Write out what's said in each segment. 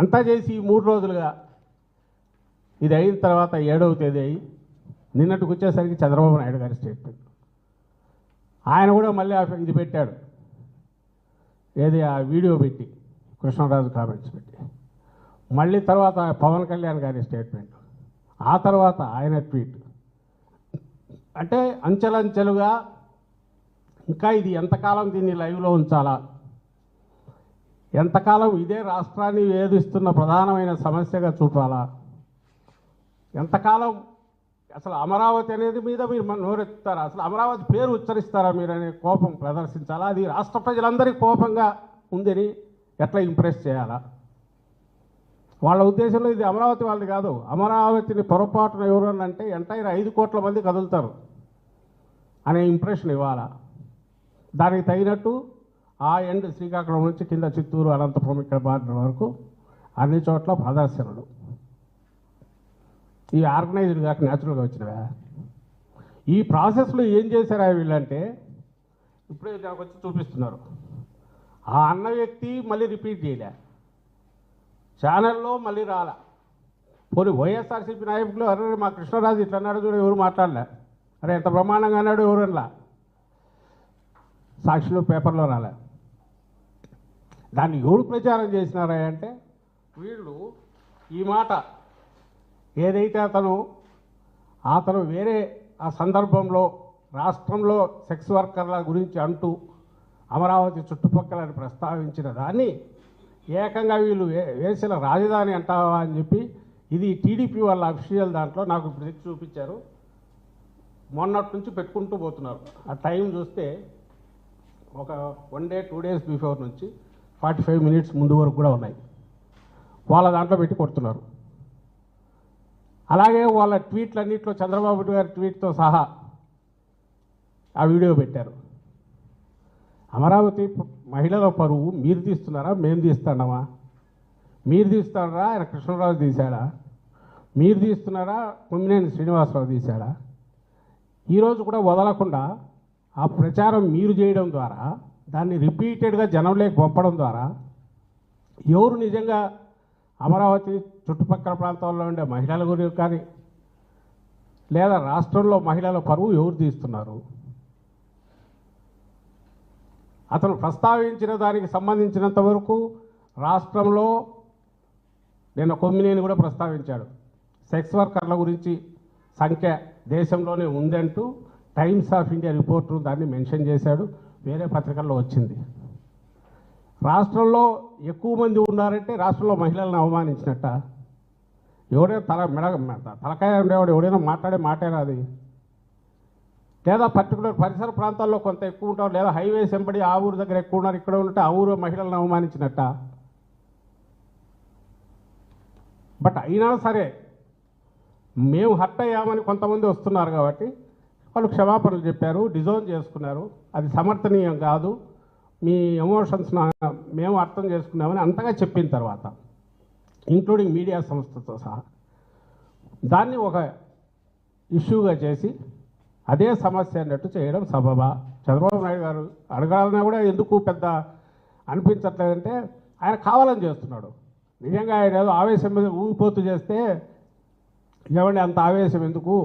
అంతా చేసి 3 రోజులుగా ఇది అయిన తర్వాత 7వ తేదీ అయ్యి నిన్నటికి వచ్చేసరికి చంద్రబాబు నాయుడు గారి స్టేట్మెంట్. ఆయన కూడా మళ్ళీ ఇది పెట్టాడు, ఏది ఆ వీడియో పెట్టి కృష్ణరాజు కామెంట్స్ పెట్టి, మళ్ళీ తర్వాత పవన్ కళ్యాణ్ గారి స్టేట్మెంట్, ఆ తర్వాత ఆయన ట్వీట్. అంటే అంచెలంచెలుగా ఇంకా ఇది ఎంతకాలం దీన్ని లైవ్లో ఉంచాలా, ఎంతకాలం ఇదే రాష్ట్రాన్ని వేధిస్తున్న ప్రధానమైన సమస్యగా చూపాలా, ఎంతకాలం అసలు అమరావతి అనేది మీద మీరు నోరెత్తుతారా, అసలు అమరావతి పేరు ఉచ్చరిస్తారా మీరు అనే కోపం ప్రదర్శించాలా, అది రాష్ట్ర ప్రజలందరికీ కోపంగా ఉందని ఎట్లా ఇంప్రెస్ చేయాలా. వాళ్ళ ఉద్దేశంలో ఇది అమరావతి వాళ్ళది కాదు, అమరావతిని పొరపాటున ఎవరన్నా అంటే ఎంటైర్ 5 కోట్ల మంది కదులుతారు అనే ఇంప్రెషన్ ఇవ్వాలా. దానికి తగినట్టు ఆ ఎండ్ శ్రీకాకుళం నుంచి కింద చిత్తూరు అనంతపురం ఇక్కడ బార్డర్ వరకు అన్ని చోట్ల ప్రదర్శనలు. ఈ ఆర్గనైజ్డ్ కాక న్యాచురల్గా వచ్చినవా. ఈ ప్రాసెస్లో ఏం చేశారా వీళ్ళంటే ఇప్పుడే నాకు వచ్చి చూపిస్తున్నారు. ఆ అన్న వ్యక్తి మళ్ళీ రిపీట్ చేయలే, ఛానల్లో మళ్ళీ రాలా. పోనీ వైఎస్ఆర్సీపీ నాయకులు అరే మా కృష్ణరాజు ఇట్లా అన్నాడు చూడ, ఎవరు మాట్లాడలే, అరే ఎంత బ్రహ్మాండంగా అన్నాడు ఎవరన్నా, సాక్షిలో పేపర్లో రాలే. దాన్ని ఎవరు ప్రచారం చేసినారా అంటే వీళ్ళు ఈ మాట ఏదైతే అతను వేరే ఆ సందర్భంలో రాష్ట్రంలో సెక్స్ వర్కర్ల గురించి అంటూ అమరావతి చుట్టుపక్కలని ప్రస్తావించిన దాన్ని ఏకంగా వీళ్ళు వేసిన రాజధాని అంటావా అని చెప్పి, ఇది టీడీపీ వాళ్ళ అఫీషియల్ దాంట్లో నాకు ఇప్పుడు చూపించారు, మొన్నటి నుంచి పెట్టుకుంటూ పోతున్నారు. ఆ టైం చూస్తే ఒక 1 డే 2 డేస్ బిఫోర్ నుంచి 45 మినిట్స్ ముందు వరకు కూడా ఉన్నాయి, వాళ్ళ దాంట్లో పెట్టి కొడుతున్నారు. అలాగే వాళ్ళ ట్వీట్లన్నింటిలో చంద్రబాబు గారి ట్వీట్తో సహా ఆ వీడియో పెట్టారు. అమరావతి మహిళల పరువు మీరు తీస్తున్నారా మేము తీస్తున్నామా, మీరు తీస్తున్నారా ఆయన కృష్ణరాజు తీశాడా, మీరు తీస్తున్నారా కొమ్మినేని శ్రీనివాసరావు తీశాడా, ఈరోజు కూడా వదలకుండా ఆ ప్రచారం మీరు చేయడం ద్వారా దాన్ని రిపీటెడ్గా జనంలోకి పంపడం ద్వారా ఎవరు నిజంగా అమరావతి చుట్టుపక్కల ప్రాంతాల్లో ఉండే మహిళల గురించి కానీ లేదా రాష్ట్రంలో మహిళల పరువు ఎవరు తీస్తున్నారు. అతను ప్రస్తావించిన దానికి సంబంధించినంత వరకు రాష్ట్రంలో నిన్న కొమ్మినేని కూడా ప్రస్తావించాడు, సెక్స్ వర్కర్ల గురించి సంఖ్య దేశంలోనే ఉందంటూ టైమ్స్ ఆఫ్ ఇండియా రిపోర్టు దాన్ని మెన్షన్ చేశాడు, వేరే పత్రికల్లో వచ్చింది. రాష్ట్రంలో ఎక్కువ మంది ఉన్నారంటే రాష్ట్రంలో మహిళలను అవమానించినట్ట. ఎవడైనా తలకాయ ఉండేవాడు ఎవడైనా మాట్లాడే మాటేనా అది, లేదా పర్టికులర్ పరిసర ప్రాంతాల్లో కొంత ఎక్కువ ఉంటారు, లేదా హైవేస్ వెంబడి ఆ ఊరు దగ్గర ఎక్కువ ఉన్నారు, ఇక్కడ ఉంటే ఆ ఊరు మహిళలను అవమానించినట్ట. బట్ అయినా సరే మేము హర్ట్ అయ్యామని కొంతమంది వస్తున్నారు కాబట్టి వాళ్ళు క్షమాపణలు చెప్పారు, డిజోన్ చేసుకున్నారు, అది సమర్థనీయం కాదు, మీ ఎమోషన్స్ మేము అర్థం చేసుకున్నామని అంతగా చెప్పిన తర్వాత ఇంక్లూడింగ్ మీడియా సంస్థతో సహా దాన్ని ఒక ఇష్యూగా చేసి అదే సమస్య అన్నట్టు చేయడం సబబా. చంద్రబాబు నాయుడు గారు అడగాలన్నా కూడా ఎందుకు పెద్ద అనిపించట్లేదంటే ఆయన కావాలని చేస్తున్నాడు. నిజంగా ఆయన ఏదో ఆవేశం మీద ఊగిపోతూ చేస్తే ఏమండి అంత ఆవేశం ఎందుకు,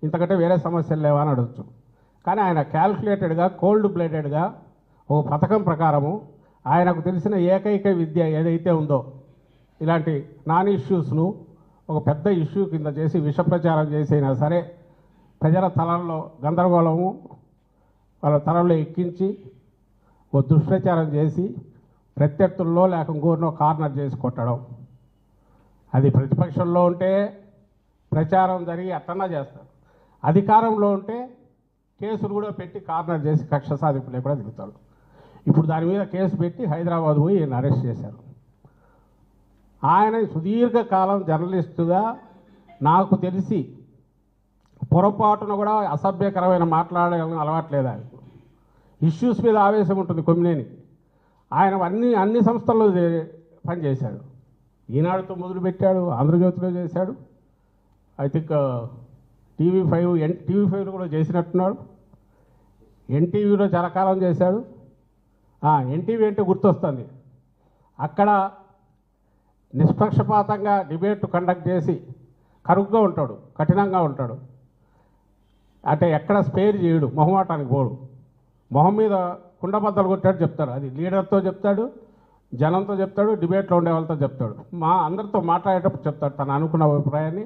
ఇంతకంటే వేరే సమస్యలు లేవా అని అడగచ్చు. కానీ ఆయన క్యాల్కులేటెడ్గా కోల్డ్ బ్లడెడ్గా ఒక పథకం ప్రకారము ఆయనకు తెలిసిన ఏకైక విద్య ఏదైతే ఉందో ఇలాంటి నాన్ ఇష్యూస్ను ఒక పెద్ద ఇష్యూ కింద చేసి విష ప్రచారం చేసైనా సరే ప్రజల తలల్లో గందరగోళము వాళ్ళ తలల్లో ఎక్కించి ఓ దుష్ప్రచారం చేసి ప్రత్యర్థుల్లో లేక ఇంకోరినో కార్నర్ చేసి కొట్టడం. అది ప్రతిపక్షంలో ఉంటే ప్రచారం జరిగి అట్టన్నా చేస్తారు, అధికారంలో ఉంటే కేసులు కూడా పెట్టి కార్నర్ చేసి కక్ష సాధింపులే కూడా దిగుతాడు. ఇప్పుడు దాని మీద కేసు పెట్టి హైదరాబాద్ పోయి ఈయన అరెస్ట్ చేశారు. ఆయన సుదీర్ఘకాలం జర్నలిస్టుగా నాకు తెలిసి పొరపాటున కూడా అసభ్యకరమైన మాట్లాడడం అలవాట్లేదు. ఆయనకు ఇష్యూస్ మీద ఆవేశం ఉంటుంది కొమ్మినేనికి. ఆయన అన్ని సంస్థల్లో పనిచేశాడు, ఈనాడుతో మొదలుపెట్టాడు, ఆంధ్రజ్యోతిలో చేశాడు, ఐ థింక్ టీవీ5 కూడా చేసినట్టున్నాడు, ఎన్టీవీలో చాలా కాలం చేశాడు. ఎన్టీవీ అంటే గుర్తొస్తుంది, అక్కడ నిష్పక్షపాతంగా డిబేట్ కండక్ట్ చేసి కరుగ్గా ఉంటాడు, కఠినంగా ఉంటాడు. అంటే ఎక్కడ స్పేర్ చేయడు, మొహమాటానికి పోడు. మొహం మీద కుండబద్దలు కొట్టాడు చెప్తాడు. అది లీడర్తో చెప్తాడు, జనంతో చెప్తాడు, డిబేట్లో ఉండే వాళ్ళతో చెప్తాడు. అందరితో మాట్లాడేటప్పుడు చెప్తాడు తను అనుకున్న అభిప్రాయాన్ని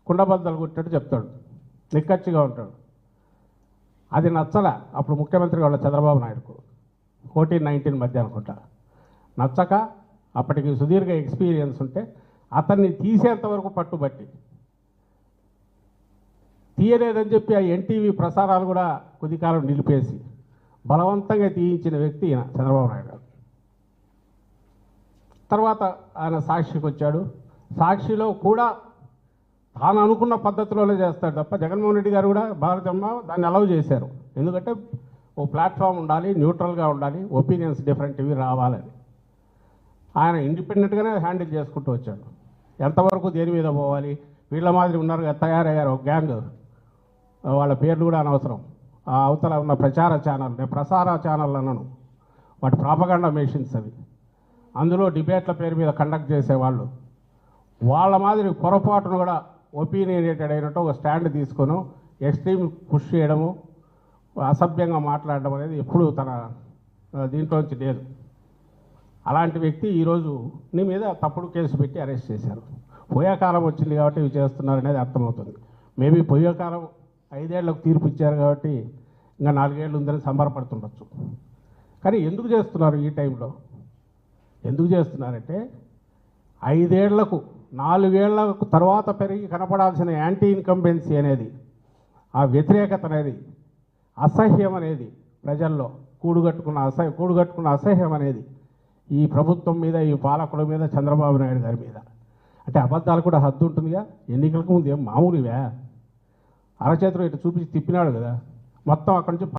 కుండబద్దలు కొట్టాడు చెప్తాడు. నిక్కచ్చిగా ఉంటాడు. అది నచ్చల అప్పుడు ముఖ్యమంత్రిగా ఉన్న చంద్రబాబు నాయుడుకు 14-19 మధ్య అనుకుంటా. నచ్చక అప్పటికి సుదీర్ఘ ఎక్స్పీరియన్స్ ఉంటే అతన్ని తీసేంతవరకు పట్టుబట్టి తీయలేదని చెప్పి ఆ ఎన్టీవీ ప్రసారాలు కూడా కొద్ది కాలం నిలిపేసి బలవంతంగా తీయించిన వ్యక్తి ఈయన చంద్రబాబు నాయుడు గారు. తర్వాత ఆయన సాక్షికి వచ్చాడు. సాక్షిలో కూడా తాను అనుకున్న పద్ధతిలోనే చేస్తాడు తప్ప జగన్మోహన్ రెడ్డి గారు కూడా భారతమ్మ దాన్ని అలౌ చేశారు. ఎందుకంటే ఓ ప్లాట్ఫామ్ ఉండాలి, న్యూట్రల్గా ఉండాలి, ఒపీనియన్స్ డిఫరెంట్ ఇవి రావాలని. ఆయన ఇండిపెండెంట్గానే హ్యాండిల్ చేసుకుంటూ వచ్చాడు. ఎంతవరకు దేని మీద పోవాలి, వీళ్ళ మాదిరి ఉన్నారు కదా, తయారయ్యారు ఒక గ్యాంగ్. వాళ్ళ పేర్లు కూడా అనవసరం. ఆ అవతల ఉన్న ప్రచార ఛానల్, నేను ప్రసార ఛానల్ అన్నాను, వాటి ప్రాపగండా మెషిన్స్ అవి. అందులో డిబేట్ల పేరు మీద కండక్ట్ చేసేవాళ్ళు వాళ్ళ మాదిరి పొరపాటును కూడా ఒపీనియనేటెడ్ అయినట్టు ఒక స్టాండ్ తీసుకొని ఎక్స్ట్రీమ్ పుష్ చేయడము, అసభ్యంగా మాట్లాడడం అనేది ఎప్పుడూ తన దీంట్లోంచి లేదు. అలాంటి వ్యక్తి ఈరోజు నీ మీద తప్పుడు కేసు పెట్టి అరెస్ట్ చేశారు. పోయే కాలం వచ్చింది కాబట్టి ఇవి చేస్తున్నారు అనేది అర్థమవుతుంది. మేబీ పోయే కాలం 5 ఏళ్లకు తీర్పు ఇచ్చారు కాబట్టి ఇంకా 4 ఏళ్ళు ఉందని సంబరపడుతుండొచ్చు. కానీ ఎందుకు చేస్తున్నారు ఈ టైంలో? ఎందుకు చేస్తున్నారంటే 5 ఏళ్లకు 4 ఏళ్లకు తర్వాత పెరిగి కనపడాల్సిన యాంటీ ఇన్కంబెన్సీ అనేది, ఆ వ్యతిరేకత అనేది, అసహ్యం అనేది ప్రజల్లో కూడుగట్టుకున్న అసహ్యం అనేది ఈ ప్రభుత్వం మీద, ఈ పాలకుల మీద, చంద్రబాబు నాయుడు గారి మీద. అంటే అబద్ధాలు కూడా హద్దు ఉంటుందిగా. ఎన్నికలకు ముందు ఏం మామూలుగా అరచేతిలో ఇటు చూపించి తిప్పినాడు కదా, మొత్తం అక్కడి నుంచి